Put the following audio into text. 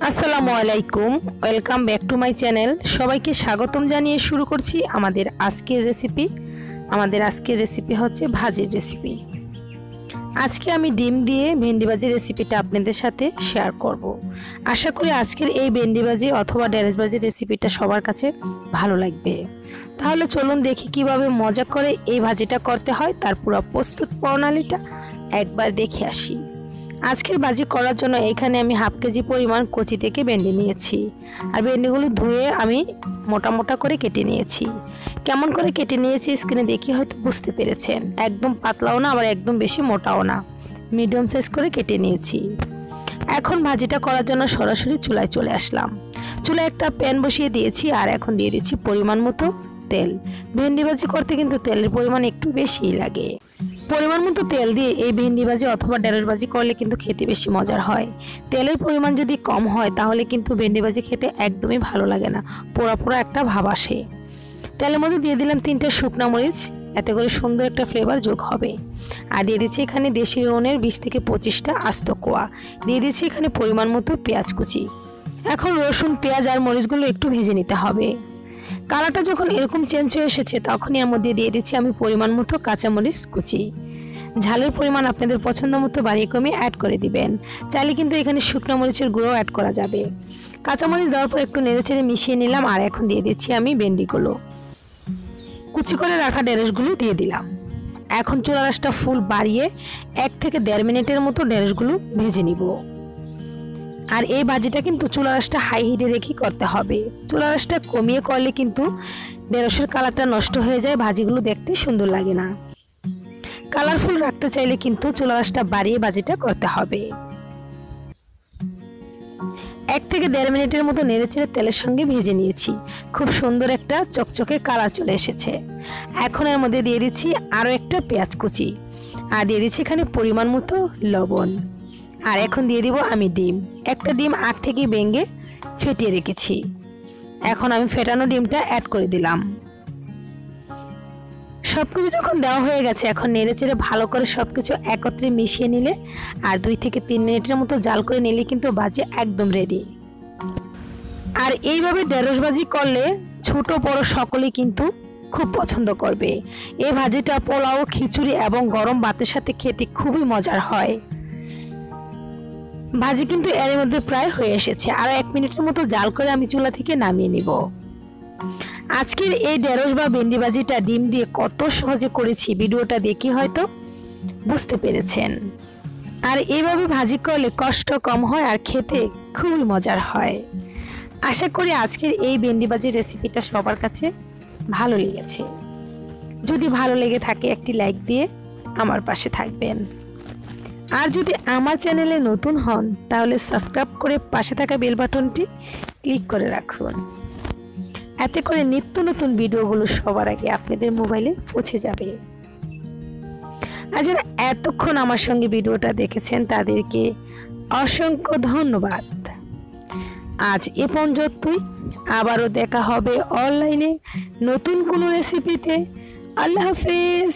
আসসালামু আলাইকুম, welcome back to my channel. সবাইকে স্বাগতম জানিয়ে শুরু করছি আমাদের আজকের রেসিপি হচ্ছে ভাজির রেসিপি। আজকে আমি ডিম দিয়ে ভেন্ডি ভাজি রেসিপিটা আপনাদের সাথে শেয়ার করব। আশা করি আজকের এই ভেন্ডি ভাজি অথবা ঢেঁড়স ভাজি রেসিপিটা সবার কাছে ভালো লাগবে। তাহলে চলুন দেখি কিভাবে মজা করে এই ভাজিটা করতে হয়, তার পুরো প্রস্তুত প্রণালীটা একবার দেখে আসি। আজকের ভাজি করার জন্য এখানে আমি হাফ কেজি পরিমাণ কচি থেকে ভেন্ডি নিয়েছি, আর ভেন্ডিগুলো ধুয়ে আমি মোটা মোটা করে কেটে নিয়েছি। কেমন করে কেটে নিয়েছি স্ক্রিনে দেখি হয়তো বুঝতে পেরেছেন। একদম পাতলাও না, আবার একদম বেশি মোটাও না, মিডিয়াম সাইজ করে কেটে নিয়েছি। এখন ভাজিটা করার জন্য সরাসরি চুলায় চলে আসলাম। চুলায় একটা প্যান বসিয়ে দিয়েছি, আর এখন দিয়ে দিচ্ছি পরিমাণ মতো তেল। ভেন্ডি ভাজি করতে কিন্তু তেলের পরিমাণ একটু বেশিই লাগে। পরিমাণ মতো তেল দিয়ে এই ভেন্ডি ভাজি অথবা ঢেঁড়স ভাজি করলে কিন্তু খেতে বেশি মজার হয়। তেলের পরিমাণ যদি কম হয় তাহলে কিন্তু ভেন্ডি ভাজি খেতে একদমই ভালো লাগে না, পোড়া পোড়া একটা ভাব আসে। তেলের মধ্যে দিয়ে দিলাম 3টে শুকনো মরিচ, এতে করে সুন্দর একটা ফ্লেভার যোগ হবে। আর দিয়ে দিচ্ছি এখানে দেশি রসুনের 20 থেকে 25টা আস্ত কোয়া। দিয়ে দিচ্ছি এখানে পরিমাণ মতো পেঁয়াজ কুচি। এখন রসুন, পেঁয়াজ আর মরিচগুলো একটু ভেজে নিতে হবে। কালারটা যখন এরকম চেঞ্জ হয়ে এসেছে তখনই এর মধ্যে দিয়ে দিচ্ছি আমি পরিমাণ মতো কাঁচামরিচ কুচি। ঝালের পরিমাণ আপনাদের পছন্দ মতো বাড়িয়ে কমিয়ে অ্যাড করে দিবেন। চাইলে কিন্তু এখানে শুকনো মরিচের গুঁড়ো অ্যাড করা যাবে। কাঁচামরিচ দেওয়ার পর একটু নেড়েচেড়ে মিশিয়ে নিলাম, আর এখন দিয়ে দিচ্ছি আমি ভেন্ডিগুলো। কুচি করে রাখা ঢেঁড়সগুলো দিয়ে দিলাম। এখন চুলার আঁচটা ফুল বাড়িয়ে 1 থেকে 1.5 মিনিটের মতো ঢেঁড়সগুলো ভেজে নিব। আর এই ভাজিটা কিন্তু চুলার আঁচটা হাই হিটে রেখে করতে হবে। চুলার আঁচটা কমিয়ে করলে কিন্তু ঢেঁড়সের কালারটা নষ্ট হয়ে যায়, ভাজিগুলো দেখতে সুন্দর লাগে না। কালারফুল রাখতে চাইলে কিন্তু চুলার আঁচটা বাড়িয়ে ভাজিটা করতে হবে। 1 থেকে 1.5 মিনিটের মতো নেড়েচেড়ে তেলের সঙ্গে ভেজে নিয়েছি। খুব সুন্দর একটা চকচকে কালার চলে এসেছে। এখন এর মধ্যে দিয়ে দিচ্ছি আরও একটা পেঁয়াজ কুচি, আর দিয়ে দিচ্ছি এখানে পরিমাণ মতো লবণ। আর এখন দিয়ে দিব আমি ডিম। একটা ডিম আগ থেকে ভেঙে ফেটিয়ে রেখেছি। এখন আমি ফেটানো ডিমটা অ্যাড করে দিলাম। সবকিছু যখন দেওয়া হয়ে গেছে এখন নেড়েচেড়ে ভালো করে সবকিছু একত্রে মিশিয়ে নিলে আর 2 থেকে 3 মিনিটের মতো জাল করে নিলে কিন্তু ভাজি একদম রেডি। আর এইভাবে ঢেঁড়স ভাজি করলে ছোট বড় সকলেই কিন্তু খুব পছন্দ করবে। এই ভাজিটা পোলাও, খিচুড়ি এবং গরম ভাতের সাথে খেতে খুবই মজার হয়। ভাজি কিন্তু এর মধ্যে প্রায় হয়ে এসেছে, আরো 1 মিনিটের মতো জাল করে আমি চুলা থেকে নামিয়ে নিব। আজকের এই ঢেঁড়স বা ভেন্ডি ভাজিটা ডিম দিয়ে কত সহজে করেছি ভিডিওটা দেখে হয়তো বুঝতে পেরেছেন। আর এইভাবে ভাজি করলে কষ্ট কম হয় আর খেতে খুবই মজার হয়। আশা করি আজকের এই ভেন্ডি ভাজির রেসিপিটা সবার কাছে ভালো লেগেছে। যদি ভালো লেগে থাকে একটি লাইক দিয়ে আমার পাশে থাকবেন। আর যদি আমার চ্যানেলে নতুন হন তাহলে সাবস্ক্রাইব করে পাশে থাকা বেল বাটনটি ক্লিক করে রাখুন। এতে করে নিত্য নতুন ভিডিওগুলো সবার আগে আপনাদের মোবাইলে পৌঁছে যাবে। আর যারা এতক্ষণ আমার সঙ্গে ভিডিওটা দেখেছেন তাদেরকে অসংখ্য ধন্যবাদ। আজ এ পর্যন্তই, আবারও দেখা হবে অনলাইনে নতুন কোনো রেসিপিতে। আল্লাহ হাফেজ।